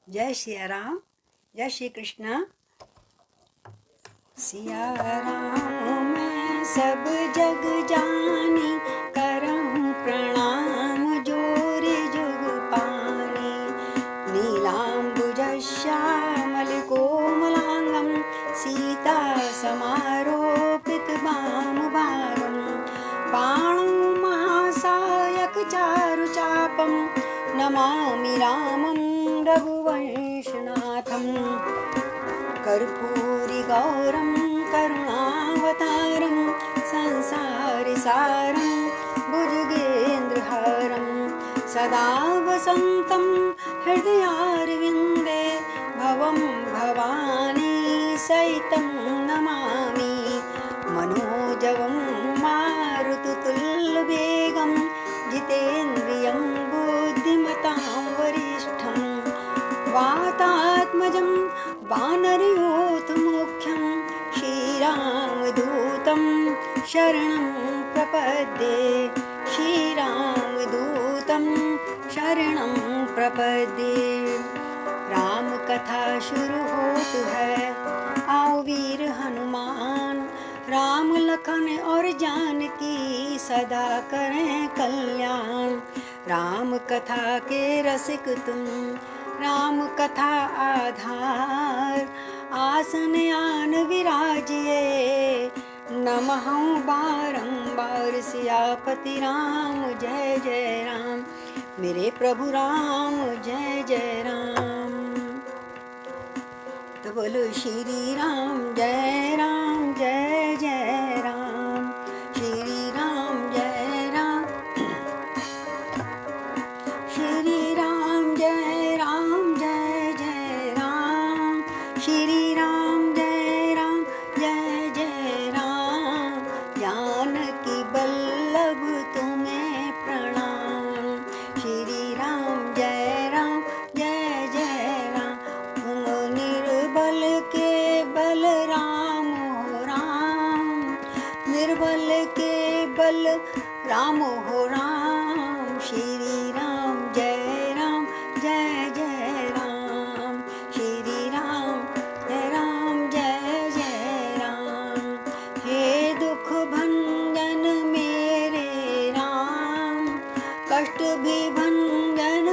जय सिया राम, जय श्री कृष्ण। सिया राम मैं सब जग जानी, करहूँ प्रणाम जोर जुग पानी। नीलाम्बुज श्यामल कोमलांगम, सीता समारोपित वाम भागम। बाणौ महासायक चारु चापम, नमामि रामं रघुवंशनाथं। कर्पूरी गौरं करुणावतारं, संसारसारं भुजगेन्द्रहारं। सदा वसन्तं हृदयारविन्दे, भवं भवानी सहितं नमामि। मनोजवं मारुततुल्यवेगं, जितेन्द्रियं बुद्धिमतां वरिष्ठं। वातात्मजं वानरयूथमुख्यं, श्रीरामदूतं शरणं प्रपद्ये। श्रीरामदूतं शरणं प्रपद्ये। राम कथा शुरू होत है, आओ वीर हनुमान। राम लखन और जानकी सदा करें कल्याण। राम कथा के रसिक तुम, राम कथा आधार। आसन आन विराजिए, नमः बारंबार। सियापति राम जय जय राम, मेरे प्रभु राम जय जय राम। तो बोलो श्री राम जय राम जय जय राम। श्री राम जय राम, श्री राम जय राम जय जय राम। श्री राम जय राम जय जय राम। जानकी बल्लभ तुम्हें प्रणाम। श्री राम जय राम जय जय राम। तुम निर्बल के बल राम हो राम, निर्बल के बल राम हो राम। श्री राम जय राम जय जय राम। श्री राम जय जय राम। हे दुख भंजन मेरे राम, कष्ट भी भंजन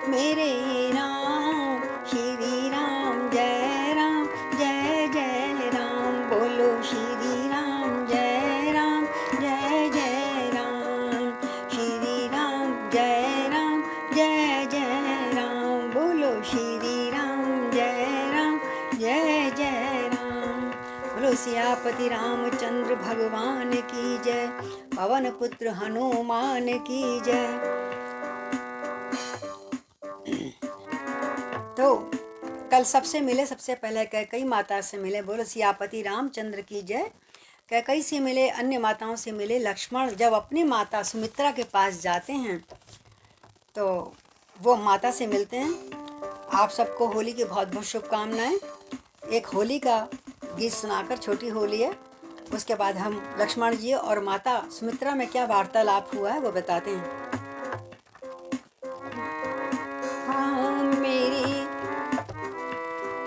मेरे राम। श्री राम जय जय राम। बोलो श्री राम जय जय राम। श्री राम जय जय राम। बोलो श्री राम जय जय राम। बोलो सियापति रामचंद्र भगवान की जय, पवन पुत्र हनुमान की जय। तो कल सबसे मिले, सबसे पहले कैकई माता से मिले, बोलो सियापति रामचंद्र की जय। कैकई से मिले, अन्य माताओं से मिले। लक्ष्मण जब अपनी माता सुमित्रा के पास जाते हैं तो वो माता से मिलते हैं। आप सबको होली की बहुत बहुत शुभकामनाएं। एक होली का गीत सुनाकर, छोटी होली है, उसके बाद हम लक्ष्मण जी और माता सुमित्रा में क्या वार्तालाप हुआ है वो बताते हैं। हाँ,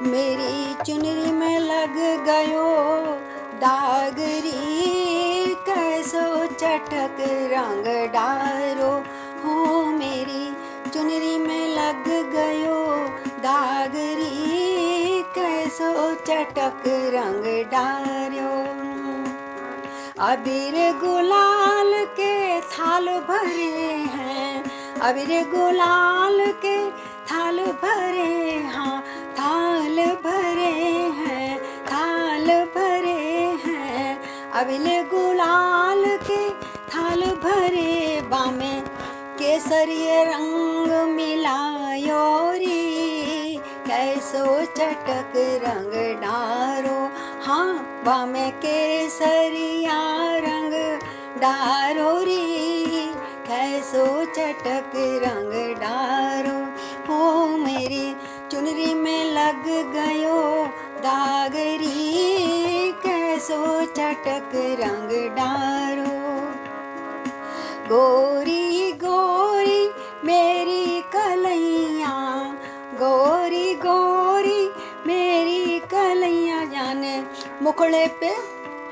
मेरी चुनरी में लग गयो दागरी, कैसो चटक रंग डारो। हो मेरी चुनरी में लग गयो दागरी, कैसो चटक रंग डारो। अबीर गुलाल के थाल भरे हैं, अबीर गुलाल के थाल भरे। हाँ, थाल भरे हैं, थाल भरे हैं। अबीर गुलाल के थाल भरे, बामे केसरिय रंग मिलायो री, कैसो चटक रंग डारो। हाँ, बामे केसरिया रंग डारो री, कैसो चटक रंग डारो। हो मेरी चुनरी में लग गयो दागरी, कैसो चटक रंग डारो। गोरी गोरी मेरी कलैया, गोरी मुखड़े पे,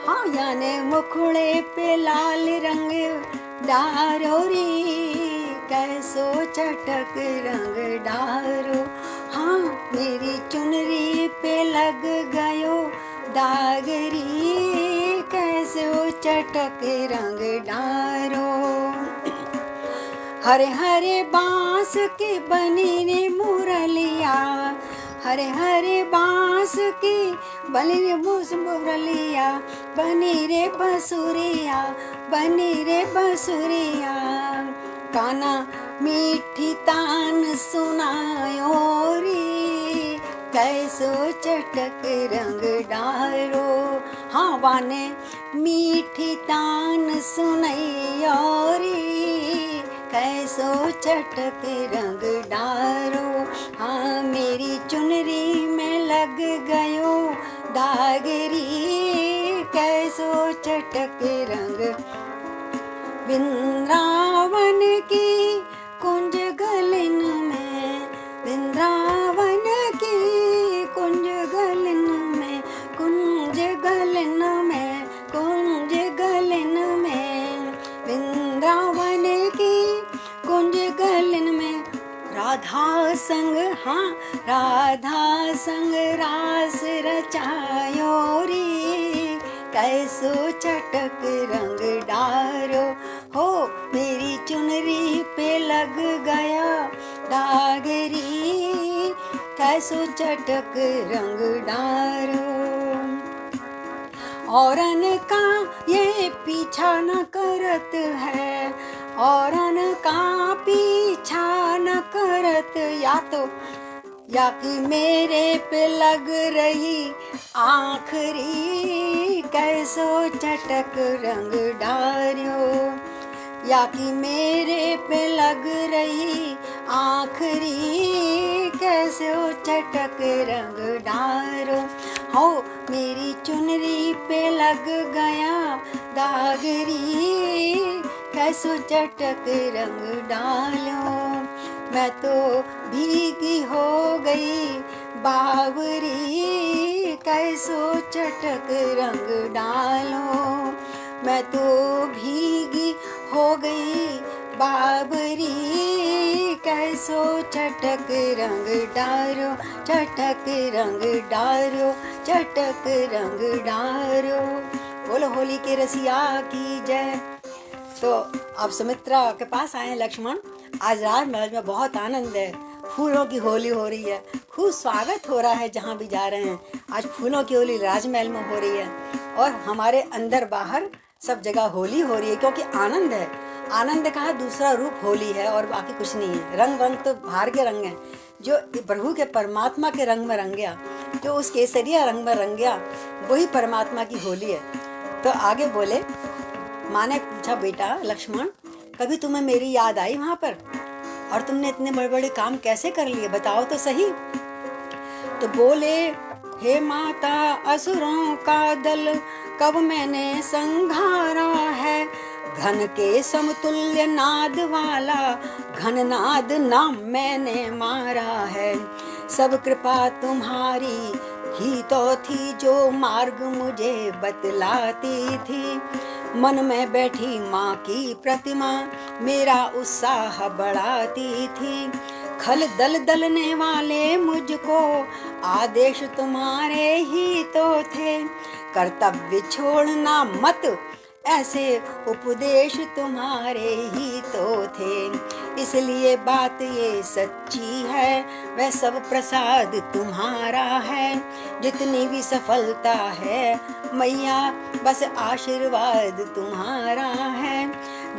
हाँ याने मुखड़े पे लाल रंग डारो री, कैसो चटक रंग डारो। हाँ मेरी चुनरी पे लग गयो दागरी, कैसो चटक रंग डारो। हरे हरे बांस की बनी रे मुरलिया, हरे हरे बांस की बनी रे मुरलिया, बनी रे बसुरिया, बनी रे बसुरिया। काना मीठी तान सुनायो री, कैसो चटक रंग डारो। हाँ वाने मीठी तान सुनैयो री, कैसो चटक रंग डारो। हाँ मेरी चुनरी में लग गयो दागरी, कैसो चटक रंग। वृंदावन की कुंज गलन में, वृंदावन की कुंज गलन में, कुंज गलन में, कुंज गलन में, वृंदावन की कुंज गलन में। राधा संग, हाँ राधा संग रास रचायो री, कैसो चटक रंग डारो। हो मेरी चुनरी पे लग गया दागरी, कैसो चटक रंग डारो। औरन का ये पीछा न करत है, औरन का पीछा न करत, या कि मेरे पे लग रही आखरी, कैसो चटक रंग डारो। या कि मेरे पे लग रही आखरी, कैसो चटक रंग डारो। हो मेरी चुनरी पे लग गया दागरी, कैसो चटक रंग डालो। मैं तो भीगी हो गई बावरी, कैसो चटक रंग डालो। मैं तो भीगी हो गई बाबरी, कैसो चटक रंग डारो, चटक रंग डारो, चटक रंग डारो। बोलो होली के रसिया की जय। तो अब सुमित्रा के पास आए लक्ष्मण। आज राजमहल में बहुत आनंद है, फूलों की होली हो रही है, खूब स्वागत हो रहा है जहाँ भी जा रहे हैं। आज फूलों की होली राजमहल में हो रही है और हमारे अंदर बाहर सब जगह होली हो रही है, क्योंकि आनंद है। आनंद का दूसरा रूप होली है और बाकी कुछ नहीं है। रंग रंग तो बाहर के रंग हैं, जो प्रभु के परमात्मा के रंग में रंग गया, जो उस केसरिया रंग में रंग गया, वही परमात्मा की होली है। तो आगे बोले, माँ ने पूछा, बेटा लक्ष्मण कभी तुम्हें मेरी याद आई वहाँ पर, और तुमने इतने बड़े बड़े काम कैसे कर लिए, बताओ तो सही। तो बोले, हे माता असुरों का दल कब मैंने संघारा है, घन के समतुल्य नाद वाला घन नाद नाम मैंने मारा है। सब कृपा तुम्हारी ही तो थी, जो मार्ग मुझे बतलाती थी। मन में बैठी माँ की प्रतिमा मेरा उत्साह बढ़ाती थी। खल दल दलने वाले मुझको आदेश तुम्हारे ही तो थे। कर्तव्य छोड़ना मत ऐसे उपदेश तुम्हारे ही तो थे। इसलिए बात ये सच्ची है, वह सब प्रसाद तुम्हारा है। जितनी भी सफलता है मैया, बस आशीर्वाद तुम्हारा है।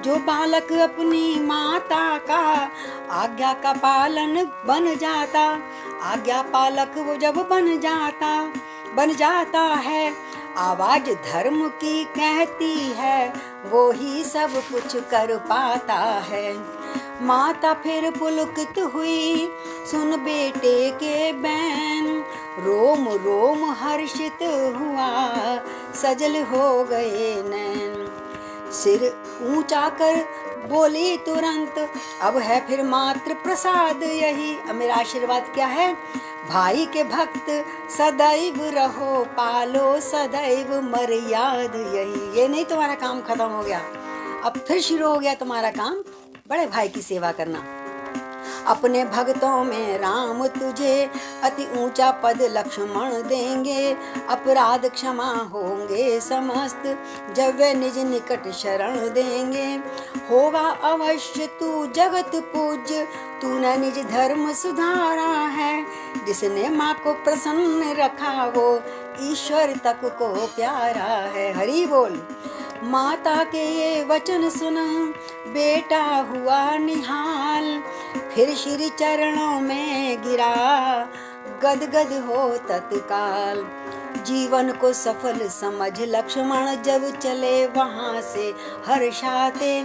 जो बालक अपनी माता का आज्ञा का पालन बन जाता, आज्ञा पालक वो जब बन जाता है, आवाज धर्म की कहती है, वो ही सब कुछ कर पाता है। माता फिर पुलकित हुई सुन बेटे के बैन, रोम रोम हर्षित हुआ सजल हो गए नैन। सिर ऊंचा कर बोली तुरंत, अब है फिर मात्र प्रसाद यही। अब मेरा आशीर्वाद क्या है, भाई के भक्त सदैव रहो, पालो सदैव मर्याद यही। ये नहीं तुम्हारा काम खत्म हो गया, अब फिर शुरू हो गया तुम्हारा काम बड़े भाई की सेवा करना। अपने भक्तों में राम तुझे अति ऊंचा पद लक्ष्मण देंगे, अपराध क्षमा होंगे समस्त, जब वे निज निकट शरण देंगे। होगा अवश्य तू जगत पूज्य, तूने निज धर्म सुधारा है, जिसने माँ को प्रसन्न रखा वो ईश्वर तक को प्यारा है। हरि बोल। माता के ये वचन सुन बेटा हुआ निहाल, फिर श्री चरणों में गिरा गदगद हो तत्काल। जीवन को सफल समझ लक्ष्मण जब चले वहां से हर्षाते,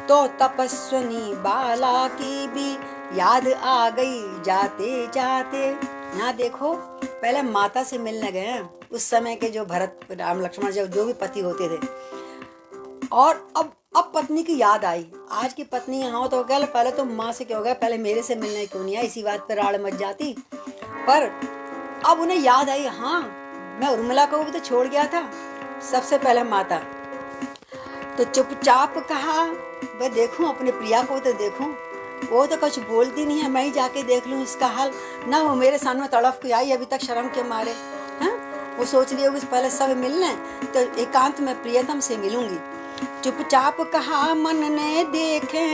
तो तपस्विनी बाला की भी याद आ गई जाते जाते। यहाँ देखो, पहले माता से मिलने गए उस समय के जो भरत राम लक्ष्मण जो भी पति होते थे, और अब पत्नी की याद आई। आज की पत्नी यहाँ तो क्या, पहले तो माँ से क्या हो गया, पहले मेरे से मिलने क्यों नहीं आया, इसी बात पर राड़ मच जाती। पर अब उन्हें याद आई, हाँ मैं उर्मिला को भी तो छोड़ गया था। सबसे पहले माता तो चुपचाप कहा, मैं देखूं अपने प्रिया को, तो देखूं वो तो कुछ बोलती नहीं है, मैं ही जाके देख लूं इसका हाल। ना वो मेरे सामने तड़फ के आई अभी तक शर्म के मारे। हाँ, वो सोच रही होगी पहले सब मिलने तो एकांत में प्रियतम से मिलूंगी। चुपचाप कहा मन ने देखे,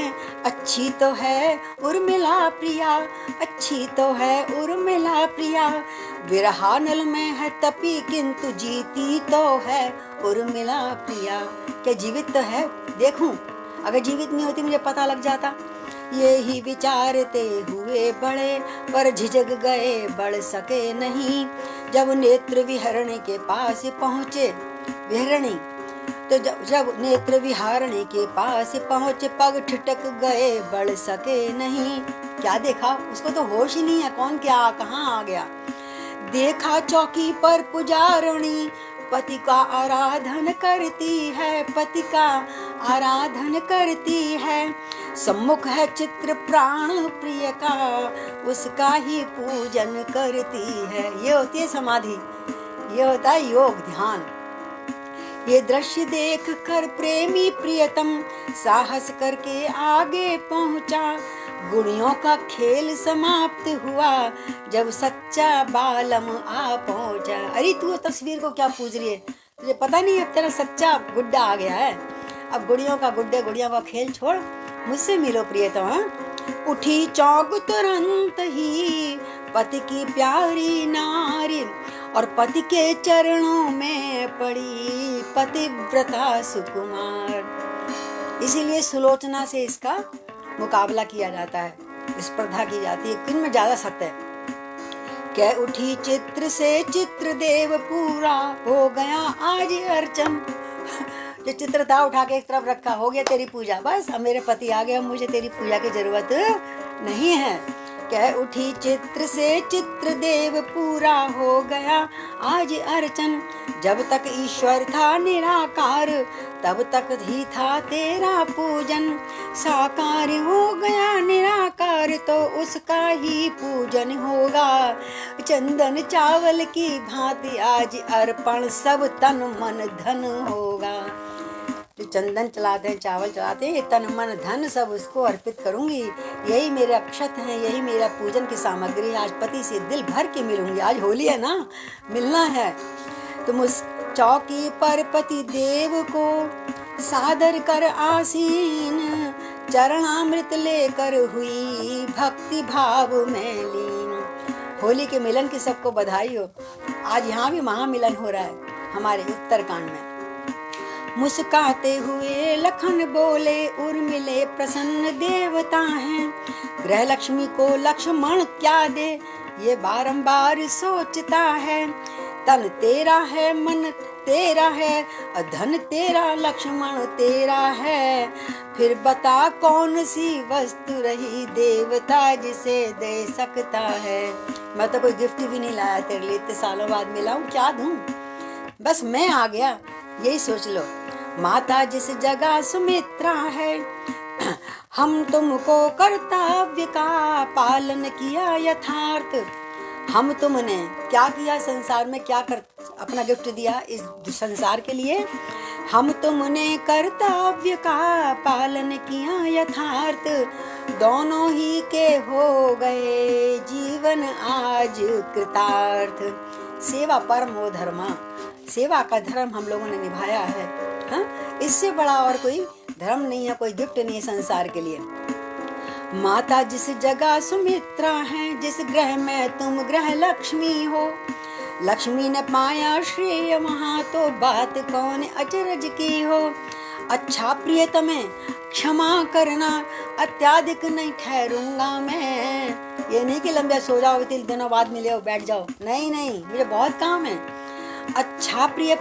अच्छी तो है उर्मिला प्रिया, अच्छी तो है उर्मिला प्रिया। विरहानल में है तपी, किंतु जीती तो है उर्मिला प्रिया। क्या जीवित तो है? देखूं, अगर जीवित नहीं होती मुझे पता लग जाता। ये ही विचारते हुए बड़े, पर झिझक गए बढ़ सके नहीं। जब नेत्र विहरणी के पास पहुँचे, विहरणी तो जब नेत्र विहारणी के पास पहुँचे, पग ठिठक गए बढ़ सके नहीं। क्या देखा? उसको तो होश ही नहीं है, कौन क्या कहाँ आ गया। देखा चौकी पर पुजारणी, पति का आराधन करती है, पति का आराधन करती है। सम्मुख है चित्र प्राण प्रिय का, उसका ही पूजन करती है। ये होती है समाधि, ये होता है योग ध्यान। ये दृश्य देख कर प्रेमी प्रियतम साहस करके आगे पहुंचा। गुणियों का खेल समाप्त हुआ, जब सच्चा बालम आ पहुंचा। अरे तू तस्वीर को क्या पूछ रही है? तुझे पता नहीं है तेरा सच्चा गुड्डा आ गया है। अब गुड़ियों का गुड्डे गुड़ियों का खेल छोड़, मुझसे मिलो प्रियतम। उठी चौक तुरंत ही पति की प्यारी नारी, और पति के चरणों में पड़ी पतिव्रता सुकुमार। इसीलिए सुलोचना से इसका मुकाबला किया जाता है, स्पर्धा की जाती है, किन में ज्यादा सत्य है। कह उठी चित्र से चित्र देव, पूरा हो गया आज अर्चन। जो चित्र था उठा के एक तरफ रखा, हो गया तेरी पूजा, बस अब मेरे पति आ गए, अब मुझे तेरी पूजा की जरूरत नहीं है। कह उठी चित्र से चित्र देव, पूरा हो गया आज अर्चन। जब तक ईश्वर था निराकार, तब तक ही था तेरा पूजन। साकार हो गया निराकार, तो उसका ही पूजन होगा। चंदन चावल की भांति आज अर्पण, सब तन मन धन होगा। जो चंदन चलाते हैं, चावल चलाते हैं, ये तन मन धन सब उसको अर्पित करूंगी। यही मेरे अक्षत हैं, यही मेरा पूजन की सामग्री। आज पति से दिल भर के मिलूंगी। आज होली है ना, मिलना है। तुम उस चौकी पर पति देव को सादर कर आसीन, चरणामृत लेकर हुई भक्ति भाव में लीन। होली के मिलन की सबको बधाई हो। आज यहाँ भी महामिलन हो रहा है हमारे उत्तरकांड में। मुस्काते हुए लखन बोले, उर्मिले प्रसन्न देवता हैं। गृह लक्ष्मी को लक्ष्मण क्या दे, ये बारंबार सोचता है। तन तेरा है, मन तेरा है, धन तेरा, लक्ष्मण तेरा है। फिर बता कौन सी वस्तु रही देवता जिसे दे सकता है। मैं तो कोई गिफ्ट भी नहीं लाया तेरे लिए, इतने सालों बाद मिला हूँ, क्या दूँ? बस मैं आ गया, यही सोच लो। माता जिस जगह सुमित्रा है, हम तुमको कर्तव्य का पालन किया यथार्थ। हम तुमने क्या किया संसार में, क्या कर अपना गिफ्ट दिया इस संसार के लिए। हम तुमने कर्तव्य का पालन किया यथार्थ, दोनों ही के हो गए जीवन आज कृतार्थ। सेवा परमो धर्मा, सेवा का धर्म हम लोगों ने निभाया है। हाँ, इससे बड़ा और कोई धर्म नहीं है, कोई गिफ्ट नहीं है संसार के लिए। माता जिस जगह सुमित्रा है, जिस ग्रह में तुम ग्रह लक्ष्मी हो, लक्ष्मी ने पाया श्रेय वहाँ तो बात कौन अचरज की हो। अच्छा प्रियतमे क्षमा करना, अत्याधिक नहीं ठहरूंगा मैं। ये नहीं कि लंबे सो जाओ 3 दिनों बाद मिले हो बैठ जाओ, नहीं नहीं, मुझे बहुत काम है। अच्छा प्रिय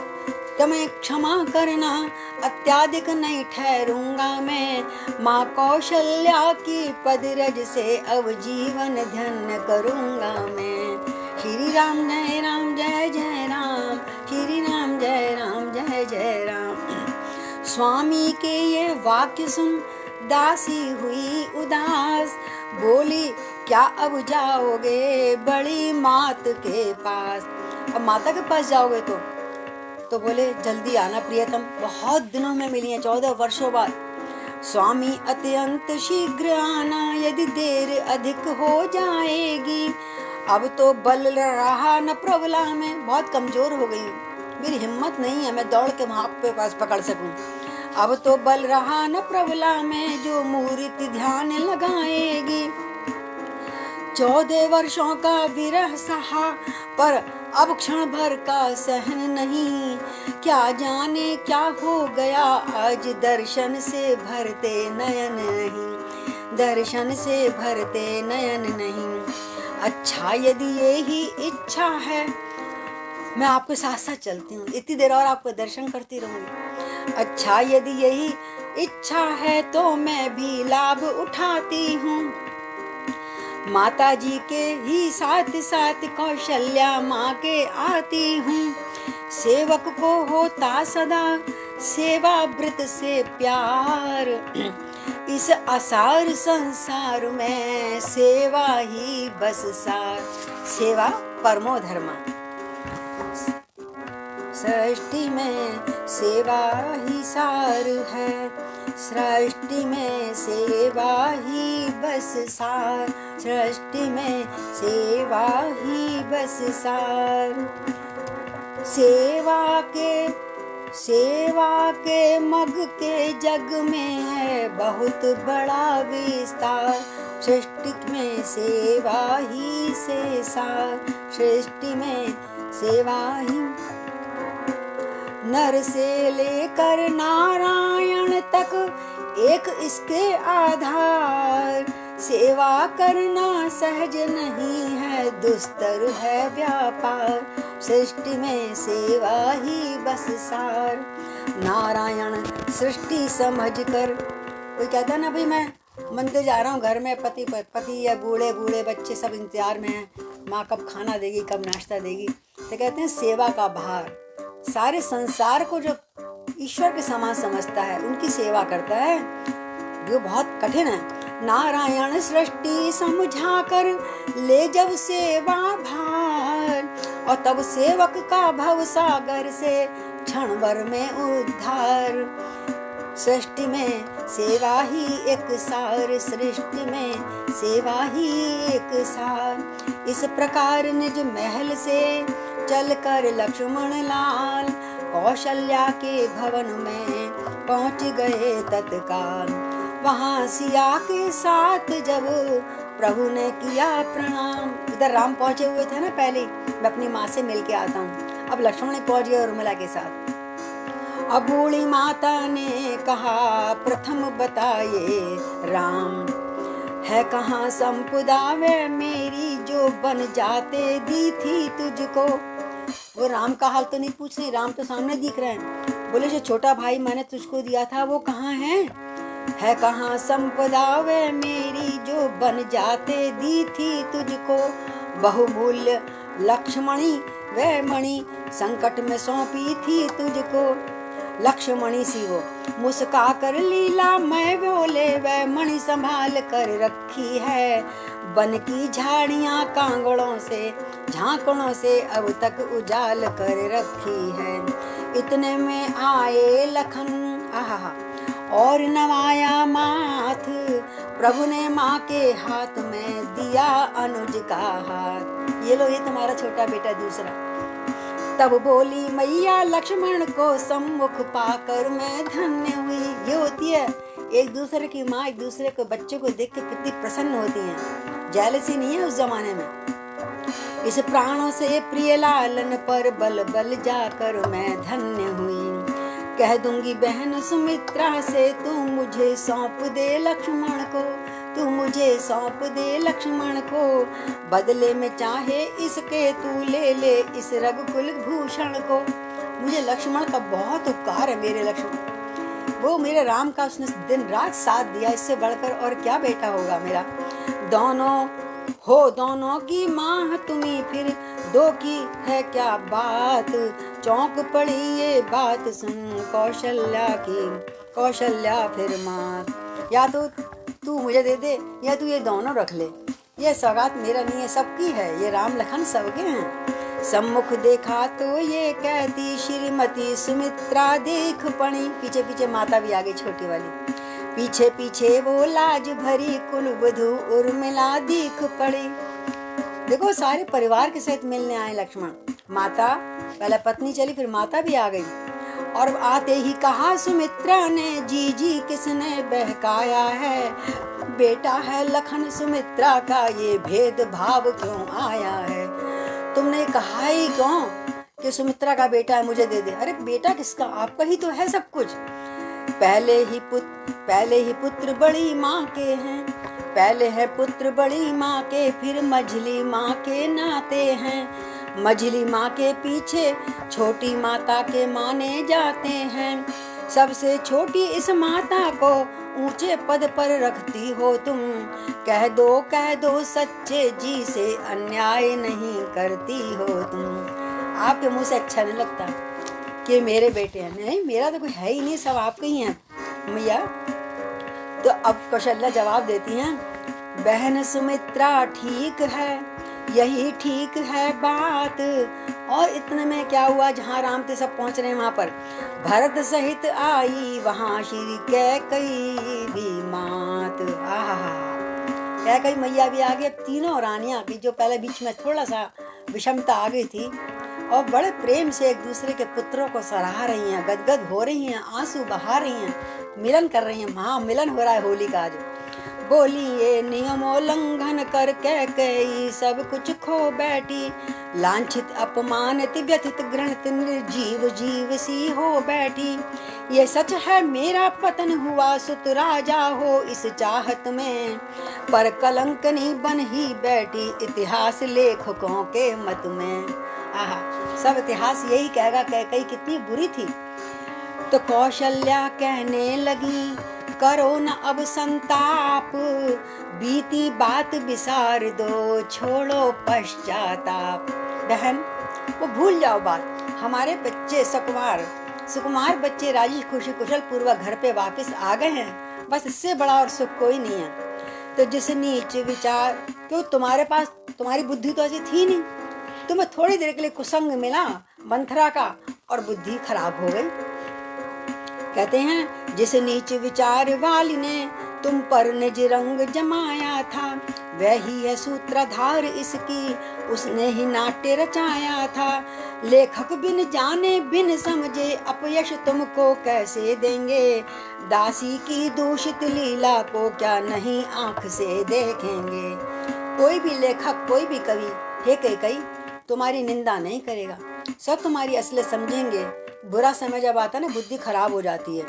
तुम्हें क्षमा करना, अत्याधिक नहीं ठहरूंगा मैं। माँ कौशल्या की पदरज से अब जीवन धन्य करूंगा मैं। श्री राम जय राम जय जय राम, श्री राम जय राम जय जय राम। स्वामी के ये वाक्य सुन दासी हुई उदास, बोली क्या अब जाओगे बड़ी मात के पास। अब माता के पास जाओगे तो बोले जल्दी आना प्रियतम, बहुत दिनों में मिली है, 14 वर्षों बाद। स्वामी अत्यंत शीघ्र आना, यदि देर अधिक हो जाएगी। अब तो बल रहा न प्रबला में, बहुत कमजोर हो गई, मेरी हिम्मत नहीं है मैं दौड़ के वहां पे पास पकड़ सकूं। अब तो बल रहा न प्रबला में, जो मूर्ति ध्यान लगाएगी। 14 वर्षों का विरह सहा, पर अब क्षण भर का सहन नहीं। क्या जाने क्या हो गया आज, दर्शन से भरते नयन नहीं, दर्शन से भरते नयन नहीं। अच्छा यदि यही इच्छा है, मैं आपके साथ साथ चलती हूँ, इतनी देर और आपको दर्शन करती रहूंगी। अच्छा यदि यही इच्छा है तो मैं भी लाभ उठाती हूँ। माता जी के ही साथ साथ कौशल्या माँ के आती हूँ। सेवक को होता सदा सेवा व्रत से प्यार, इस असार संसार में सेवा ही बस सार। सेवा परमो धर्म, सृष्टि में सेवा ही सार है, सृष्टि में सेवा ही बस सार, सृष्टि में सेवा ही बस सार। सेवा के मग के जग में है बहुत बड़ा विस्तार, सृष्टि में सेवा ही से सार, सृष्टि में सेवा ही। नर से लेकर नारायण तक एक इसके आधार, सेवा करना सहज नहीं है दुस्तर है व्यापार, सृष्टि में सेवा ही बस सार। नारायण सृष्टि समझ कर, कोई कहता है ना भाई मैं मंदिर जा रहा हूँ, घर में पति या बूढ़े बूढ़े बच्चे सब इंतजार में हैं, माँ कब खाना देगी कब नाश्ता देगी, तो कहते हैं सेवा का भार। सारे संसार को जो ईश्वर के समान समझता है उनकी सेवा करता है, जो बहुत कठिन है। नारायण सृष्टि समझा कर ले जब सेवा भार, और तब सेवक का भव सागर से क्षण भर में उद्धार। सृष्टि में सेवा ही एक सार, सृष्टि में सेवा ही एक सार। इस प्रकार निज महल से चलकर लक्ष्मण लाल, कौशल्या के भवन में पहुंच गए तत्काल। वहां सिया के साथ जब प्रभु ने किया प्रणाम, इधर राम पहुंचे हुए थे ना पहले, मैं अपनी माँ से मिल के आता हूँ, अब लक्ष्मण ने पहुंच गए उर्मिला के साथ। अब बूढ़ी माता ने कहा प्रथम बताए राम, है कहाँ संपदा वे मेरी जो बन जाते दी थी तुझको। वो राम का हाल तो नहीं पूछ रही, राम तो सामने दिख रहे हैं। बोले जो छोटा भाई मैंने तुझको दिया था वो कहाँ है कहाँ संपदा वे मेरी जो बन जाते दी थी तुझको। बहुमूल्य लक्ष्मणी वे मणि संकट में सौंपी थी तुझको। लक्ष्मणी सी वो मुस्का कर लीला मैं बोले वह मणि संभाल कर रखी है। बन की झाड़ियां कांगड़ों से झांकड़ों से अब तक उजाल कर रखी है। इतने में आए लखन आहा और नवाया माथ, प्रभु ने माँ के हाथ में दिया अनुज का हाथ। ये लो, ये तुम्हारा छोटा बेटा दूसरा। तब बोली मैया लक्ष्मण को सम्मुख पाकर मैं धन्य हुई। ये होती है एक दूसरे की माँ एक दूसरे को बच्चों को देख के कितनी प्रसन्न होती हैं। जेलसी नहीं है उस जमाने में। इस प्राणों से प्रिय लालन पर बल बल जाकर मैं धन्य हुई। कह दूंगी बहन सुमित्रा से तू मुझे सौंप दे लक्ष्मण को, तू मुझे सौंप दे लक्ष्मण को। बदले में चाहे इसके तू ले ले इस रघुकुल भूषण को। मुझे लक्ष्मण का बहुत उपकार है। मेरे लक्ष्मण वो मेरे राम का उसने दिन रात साथ दिया, इससे बढ़कर और क्या बेटा होगा मेरा। दोनों की माँ तुम्ही फिर दो की है क्या बात। चौंक पड़ी ये बात सुन कौशल्या की, कौशल्या फिर मात। या तो तू मुझे दे दे या तू ये दोनों रख ले। ये सौगात मेरा नहीं है, सबकी है। ये राम लखन सबके हैं। सम्मुख देखा तो ये कहती श्रीमती सुमित्रा देख पड़ी। पीछे पीछे माता भी आ गई छोटी वाली। पीछे पीछे वो लाज भरी कुलवधू उर्मिला दिख पड़ी। देखो सारे परिवार के साथ मिलने आए लक्ष्मण। माता पहले पत्नी चली, फिर माता भी आ गई। और आते ही कहा सुमित्रा ने जी किसने बहकाया है। बेटा है लखन सुमित्रा का ये भेद भाव क्यों आया है। तुमने कहा ही क्यों कि सुमित्रा का बेटा है, मुझे दे दे। अरे बेटा किसका, आपका ही तो है सब कुछ। पहले ही पुत्र बड़ी माँ के हैं। पहले है पुत्र बड़ी माँ के, फिर मझली माँ के नाते हैं। मझली माँ के पीछे छोटी माता के माने जाते हैं। सबसे छोटी इस माता को ऊंचे पद पर रखती हो तुम। कह दो सच्चे जी से अन्याय नहीं करती हो तुम। आपके मुंह से अच्छा नहीं लगता कि मेरे बेटे हैं। नहीं, मेरा तो कोई है ही नहीं, सब आपके ही हैं मैया। तो अब कौशल्या जवाब देती हैं, बहन सुमित्रा ठीक है, यही ठीक है बात। और इतने में क्या हुआ, जहाँ राम थे सब पहुँच रहे हैं वहाँ पर भरत सहित आई वहाँ श्री कैकेयी भी मात। कैकेयी मैया भी आ गई। अब तीनों रानियाँ की जो पहले बीच में थोड़ा सा विषमता आ गई थी और बड़े प्रेम से एक दूसरे के पुत्रों को सराह रही हैं, गदगद हो रही हैं, आंसू बहा रही हैं, मिलन कर रही हैं। महामिलन हो रहा है होली का आज। बोली ये नियमोल्लंघन कर कैकेयी सब कुछ खो बैठी। लांछित अपमानित व्यथित घृणित निर्जीव जीव सी हो बैठी। ये सच है मेरा पतन हुआ सुत राजा हो इस चाहत में। पर कलंकनी बन ही बैठी इतिहास लेखकों के मत में। आहा, सब इतिहास यही कहेगा कैकेयी कितनी बुरी थी। तो कौशल्या कहने लगी करो न अब संताप। बीती बात विसार दो छोड़ो पश्चाताप। बहन वो भूल जाओ बात। हमारे बच्चे सुकुमार बच्चे राजी खुशी कुशल पूर्वक घर पे वापस आ गए हैं। बस इससे बड़ा और सुख कोई नहीं है। तो जिस नीच विचार, क्यों तुम्हारे पास तुम्हारी बुद्धि तो ऐसी थी नहीं। तुम्हें थोड़ी देर के लिए कुसंग मिला मंथरा का और बुद्धि खराब हो गई। कहते हैं जिस नीच विचार वाली ने तुम पर निज रंग जमाया था, वही है सूत्रधार इसकी उसने ही नाट्य रचाया था। लेखक बिन जाने बिन समझे अपयश तुमको कैसे देंगे। दासी की दूषित लीला को क्या नहीं आंख से देखेंगे। कोई भी लेखक कोई भी कवि हे कैकेयी तुम्हारी निंदा नहीं करेगा, सब तुम्हारी असलियत समझेंगे। बुरा समय जब आता ना बुद्धि खराब हो जाती है।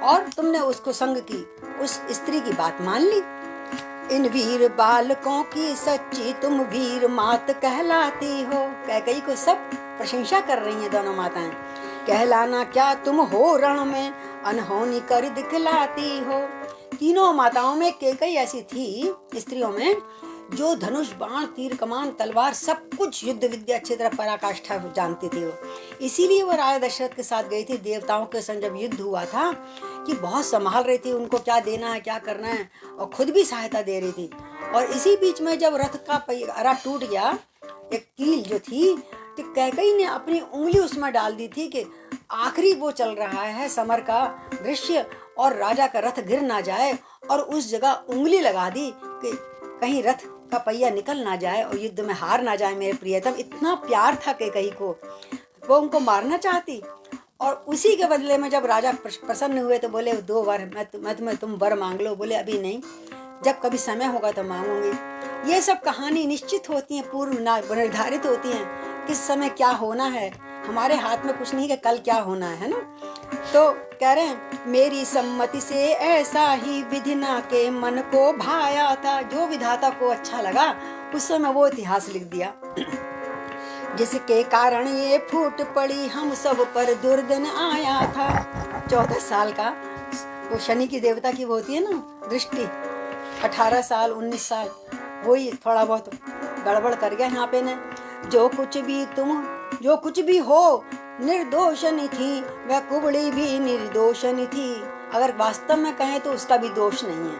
और तुमने उसको संग की उस स्त्री की बात मान ली। इन वीर बालकों की सच्ची तुम वीर मात कहलाती हो। कैकेयी को सब प्रशंसा कर रही हैं दोनों माताएं। कहलाना क्या तुम हो रण में अनहोनी कर दिखलाती हो। तीनों माताओं में कैकेयी ऐसी थी स्त्रियों में जो धनुष बाण तीर कमान तलवार सब कुछ युद्ध विद्या अच्छी तरह पराकाष्ठा जानती थी वो। इसीलिए वो राजा दशरथ के साथ गई थी। देवताओं के संग जब युद्ध हुआ था कि बहुत संभाल रही थी, उनको क्या देना है क्या करना है, और खुद भी सहायता दे रही थी। और इसी बीच में जब रथ का पहिया टूट गया, एक कील जो थी, तो कैकेयी ने अपनी उंगली उसमें डाल दी थी कि आखिरी वो चल रहा है समर का दृश्य और राजा का रथ गिर ना जाए, और उस जगह उंगली लगा दी कि कहीं रथ का पहिया निकल ना जाए और युद्ध में हार ना जाए मेरे प्रियतम। इतना प्यार था कैकेयी को, वो उनको मारना चाहती। और उसी के बदले में जब राजा प्रसन्न हुए तो बोले 2 वर मैं तुम वर मांग लो। बोले अभी नहीं, जब कभी समय होगा तो मांगूंगी। ये सब कहानी निश्चित होती हैं, पूर्व निर्धारित होती हैं, किस समय क्या होना है। हमारे हाथ में कुछ नहीं कि कल क्या होना है ना। तो कह रहे हैं मेरी सम्मति से ऐसा ही विधिना के मन को भाया था। जो विधाता को अच्छा लगा उस समय वो इतिहास लिख दिया, जिसके कारण ये फूट पड़ी हम सब पर दुर्दिन आया था। 14 साल का वो शनि की देवता की वो होती है ना दृष्टि, 18 साल 19 साल, वही थोड़ा बहुत गड़बड़ कर गया यहाँ पे ने। जो कुछ भी हो निर्दोषनी थी, वह कुबड़ी भी निर्दोषनी थी। अगर वास्तव में कहें तो उसका भी दोष नहीं है।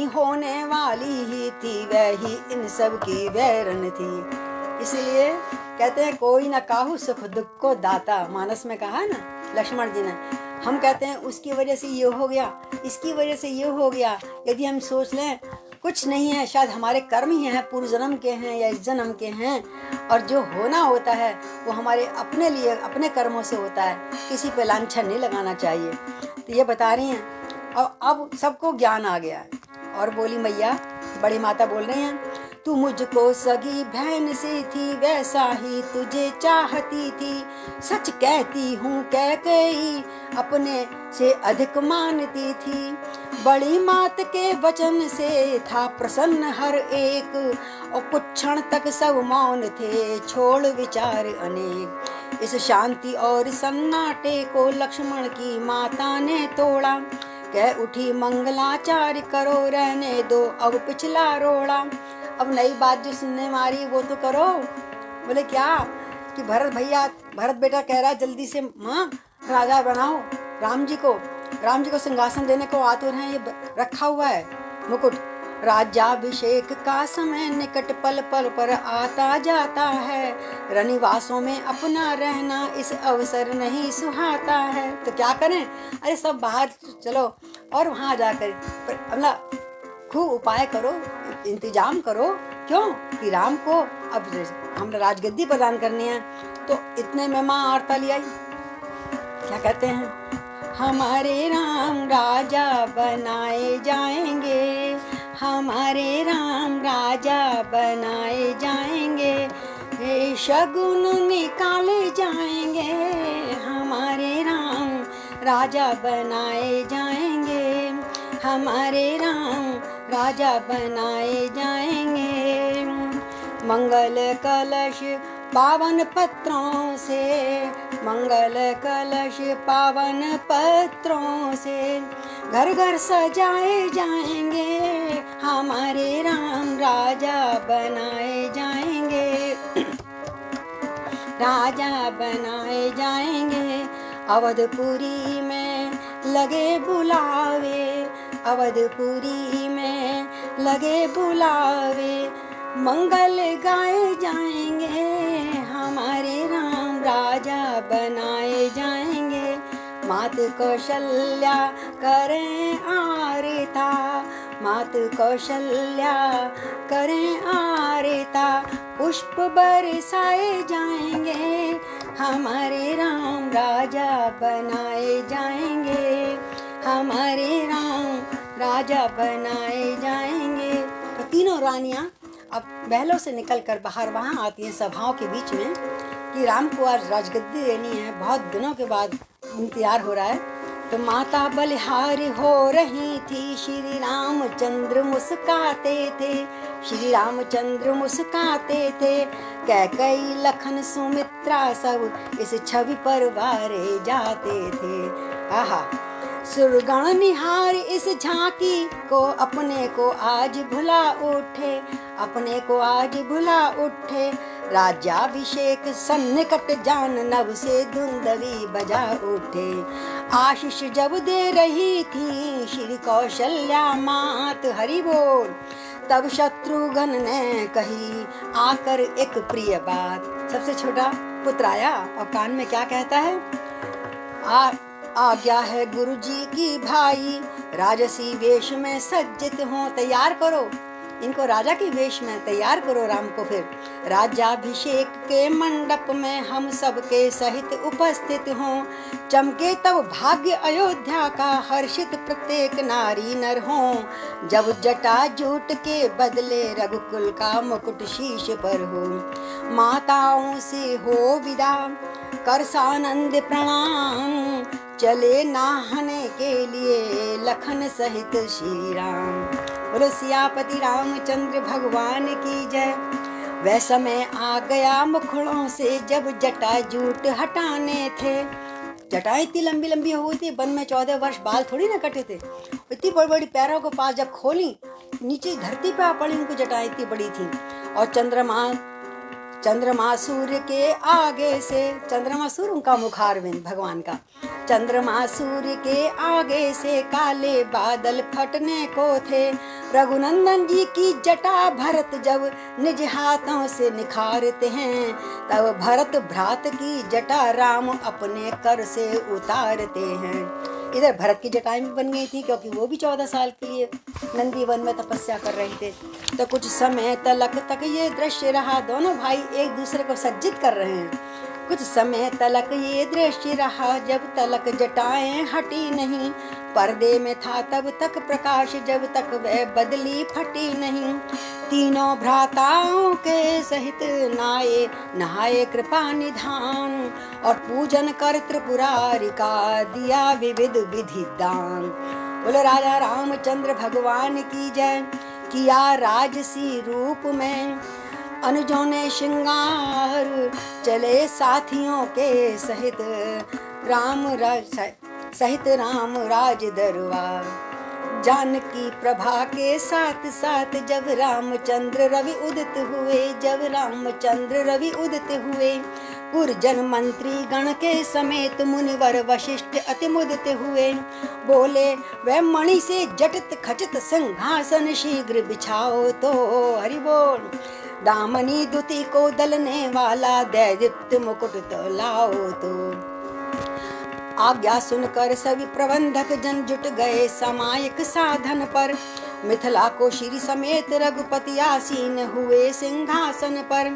होने वाली ही थी, वह ही इन सब की वैरन थी। इसलिए कहते हैं कोई ना काहू सुख दुख को दाता, मानस में कहा ना लक्ष्मण जी ने। हम कहते हैं उसकी वजह से ये हो गया, इसकी वजह से ये हो गया। यदि हम सोच लें कुछ नहीं है, शायद हमारे कर्म ही हैं, पूर्व जन्म के हैं या इस जन्म के हैं, और जो होना होता है वो हमारे अपने लिए अपने कर्मों से होता है। किसी पे लांछन नहीं लगाना चाहिए। तो ये बता रही हैं। और अब सबको ज्ञान आ गया है। और बोली मैया, बड़ी माता बोल रही हैं, तू मुझको सगी बहन सी थी, वैसा ही तुझे चाहती थी। सच कहती हूँ कैकेयी अपने से अधिक मानती थी। बड़ी मात के वचन से था प्रसन्न हर एक, और कुछ क्षण तक सब मौन थे, छोड़ विचार अनेक। इस शांति और सन्नाटे को लक्ष्मण की माता ने तोड़ा। कह उठी मंगलाचार्य करो, रहने दो अब पिछला रोड़ा। अब नई बात जो सुनने मारी वो तो करो। बोले क्या कि भरत बेटा कह रहा है जल्दी से माँ राजा बनाओ राम जी को सिंहासन देने को आतुर हैं। ये रखा हुआ है मुकुट। राज्याभिषेक का समय निकट, पल पल पर आता जाता है। रनिवासों में अपना रहना इस अवसर नहीं सुहाता है। तो क्या करें, अरे सब बाहर चलो और वहाँ जाकर अपना खूब उपाय करो, इंतजाम करो। क्यों कि राम को अब हम राजगद्दी प्रदान करनी है। तो इतने में माँ आरता ले आई। क्या कहते हैं, हमारे राम राजा बनाए जाएंगे, हमारे राम राजा बनाए जाएंगे, शगुन निकाले जाएंगे, हमारे राम राजा बनाए जाएंगे, हमारे राम राजा बनाए जाएंगे। मंगल कलश पावन पत्रों से, मंगल कलश पावन पत्रों से, घर घर सजाए जाएंगे, हमारे राम राजा बनाए जाएंगे, राजा बनाए जाएंगे। अवधपुरी में लगे बुलावे, अवधपुरी में लगे बुलावे, मंगल गाए जाएंगे, हमारे राम राजा बनाए जाएंगे। मात कौशल्या करें आरता, मात कौशल्या करें आरता, पुष्प बरसाए जाएंगे, हमारे राम राजा बनाए जाएंगे, हमारे राम राजा बनाए जाएंगे। तो तीनों रानियां अब महलों से निकलकर बाहर वहाँ आती हैं सभाओं के बीच में कि राम को आज राजगद्दी देनी है। बहुत दिनों के बाद इंतजार हो रहा है। तो माता बलिहारी हो रही थी, श्री रामचंद्र मुस्काते थे, श्री रामचंद्र मुस्काते थे। कैकेयी लखन सुमित्रा सब इस छवि पर वारे जाते थे। आहा, सुरगण निहार इस झांकी को, अपने को आज भुला उठे, अपने को आज भुला उठे। राज्याभिषेक सन्निकट जान, नभ से धुंधवी बजा उठे। आशीष जब दे रही थी श्री कौशल्या मात, हरि बोल, तब शत्रुघ्न ने कही आकर एक प्रिय बात। सबसे छोटा पुत्र आया और कान में क्या कहता है, आज्ञा है गुरु जी की भाई, राजसी वेश में सज्जित हो, तैयार करो इनको, राजा की वेश में तैयार करो राम को। फिर राज्याभिषेक के मंडप में हम सबके सहित उपस्थित हों, चमके तब भाग्य अयोध्या का, हर्षित प्रत्येक नारी नर हो। जब जटा जूट के बदले रघुकुल का मुकुट शीश पर हो, माताओं से हो विदा कर सानंद प्रणाम, चले नहाने के लिए लखन सहित श्री राम। बोलो सियापति रामचंद्र भगवान की जय। वह समय आ गया मुखड़ों से जब जटा जूट हटाने थे। जटाएं इतनी लंबी लंबी हो गई थी, वन में 14 वर्ष बाल थोड़ी ना कटे थे। इतनी बड़ी बड़ी पैरों के पास जब खोली, नीचे धरती पे आ पड़ी, उनको जटाएं इतनी बड़ी थी। और चंद्रमा सूर्य के आगे से, चंद्रमा सूर्य उनका मुखारविंद भगवान का, चंद्रमा सूर्य के आगे से काले बादल फटने को थे। रघुनंदन जी की जटा भरत जब निज हाथों से निखारते हैं, तब भरत भ्रात की जटा राम अपने कर से उतारते हैं। इधर भरत की जटाएं भी बन गई थी, क्योंकि वो भी 14 साल के लिए नंदी वन में तपस्या कर रहे थे। तो कुछ समय तक ये दृश्य रहा, दोनों भाई एक दूसरे को सज्जित कर रहे हैं। कुछ समय तलक ये दृश्य रहा, जब तलक जटाएं हटी नहीं, पर्दे में था तब तक प्रकाश, जब तक वह बदली फटी नहीं। तीनों भ्राताओं के सहित नहाए कृपा निधान, और पूजन कर त्रिपुरारी का दिया विविध विधि दान। बोलो राजा रामचंद्र भगवान की जय। किया राजसी रूप में अनुजों ने श्रृंगार, चले साथियों के सहित राम राज दरबार। जानकी प्रभा के साथ साथ जब रामचंद्र रवि उदित हुए, जब रामचंद्र रवि उदित हुए, पुरजन मंत्री गण के समेत मुनिवर वशिष्ठ अति मुदित हुए। बोले वह मणि से जटित खचित सिंहासन शीघ्र बिछाओ तो, हरि बोल, दामनी दुति को दलने वाला दैदीप्त मुकुट तो लाओ तो। आज्ञा सुनकर सभी प्रबंधक जन जुट गए समायिक साधन पर, मिथिला को श्री समेत रघुपति आसीन हुए सिंहासन पर।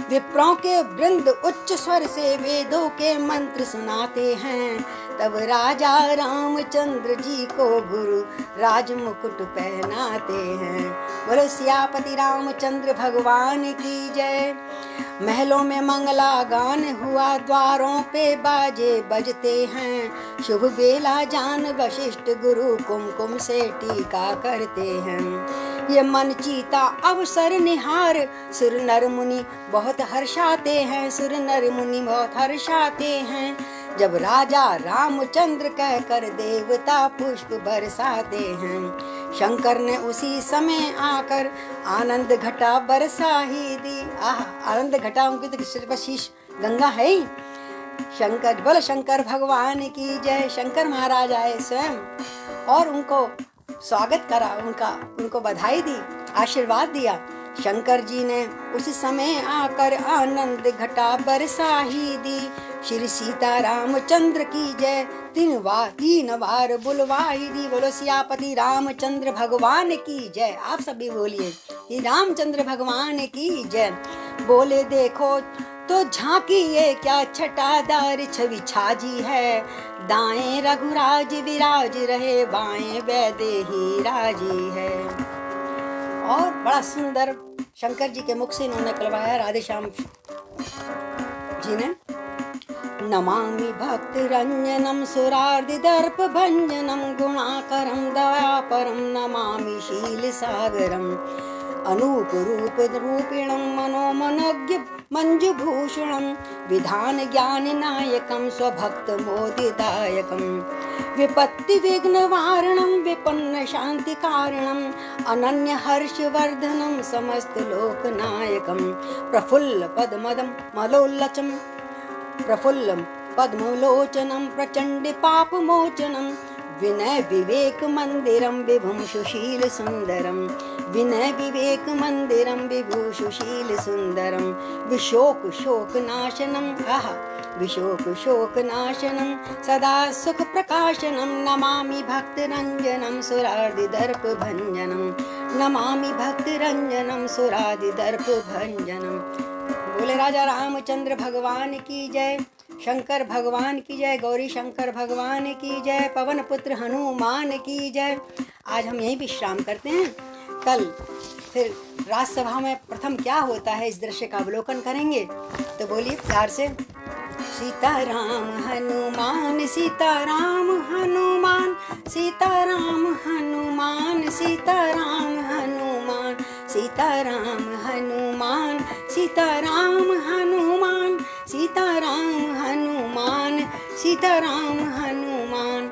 विप्रों के वृंद उच्च स्वर से वेदों के मंत्र सुनाते हैं, तब राजा रामचंद्र जी को गुरु राज मुकुट पहनाते हैं। बोलो सियापति रामचंद्र भगवान की जय। महलों में मंगला गान हुआ, द्वारों पे बाजे बजते हैं, शुभ बेला जान वशिष्ठ गुरु कुमकुम से टीका करते हैं। ये मन चीता अवसर निहार, सुर नर मुनि बहुत हर्षाते हैं, सुर नर मुनि बहुत हर्षाते हैं। जब राजा रामचंद्र कहकर देवता पुष्प बरसाते हैं, शंकर ने उसी समय आकर आनंद घटा बरसा ही दी। आनंद घटा, उनकी तो सिर पर शीश गंगा है ही। शंकर, बोलो शंकर भगवान की जय। शंकर महाराज आए स्वयं और उनको स्वागत करा, उनको बधाई दी, आशीर्वाद दिया। शंकर जी ने उसी समय आकर आनंद घटा बरसा ही दी। श्री सीता रामचंद्र की जय, तीन बार बुलवाई दी। बोलो सियापति रामचंद्र भगवान की जय। आप सभी बोलिए श्री रामचंद्र भगवान की जय। बोले देखो तो झांकी ये क्या छटादार छवि छाजी है, दाएं रघुराज विराज रहे, बाएं वैदेही राजी है। और बड़ा सुंदर शंकर जी के मुख से इन्होंने कहलवाया राधे श्याम जी ने। नमामि भक्त रंजनम सुरार्दि दर्प भंजनम, गुणाकरम दयापरम नमामि शील सागरम, अनूप रूप रूपिणम मनोमन मनोज्ञ मंजुभूषणं विधान ज्ञान नायकं स्वभक्त मोदिदायकं विपत्ति विघ्न वारणं विपन्न शांति कारणं अनन्य हर्षवर्धनं समस्त लोकनायकं प्रफुल्ल पद्मदं मलोल्लचं प्रफुल्ल पद्मलोचनं प्रचंड पापमोचनं विनय विवेक मंदिरं विभुं सुशील सुंदरं विनय विवेक मंदिरं विभु सुशील सुंदरं विशोक शोक नाशनं विशोक शोक नाशनं सदा सुख प्रकाशनं नमामि भक्तरंजनं सुरादिदर्प भंजनं नमामि भक्तरंजनं सुरादिदर्प भंजनं। बोले राजा रामचंद्र भगवान की जय, शंकर भगवान की जय, गौरी शंकर भगवान की जय, पवन पुत्र हनुमान की जय। आज हम यहीं विश्राम करते हैं। कल फिर राजसभा में प्रथम क्या होता है इस दृश्य का अवलोकन करेंगे। तो बोलिए प्यार से, सीताराम हनुमान सीताराम हनुमान सीताराम हनुमान सीताराम हनुमान सीताराम हनुमान सीताराम हनुमान सीताराम हनुमान सीताराम हनुमान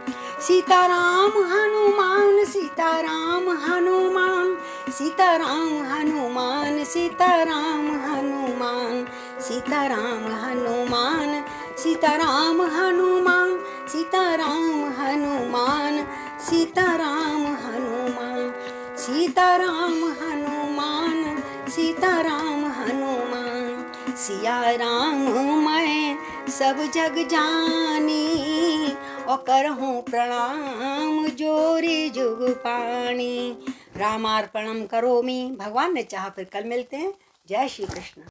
सीताराम हनुमान सीताराम हनुमान सीताराम हनुमान सीताराम हनुमान सीताराम हनुमान सीताराम हनुमान सीताराम हनुमान सीताराम हनुमान सीताराम हनुमान सीताराम हनुमान। सिया राम मैं सब जग जानी और करहूँ प्रणाम जोरी जुग पानी। रामार्पणम करोमि। भगवान ने चाहा फिर कल मिलते हैं। जय श्री कृष्ण।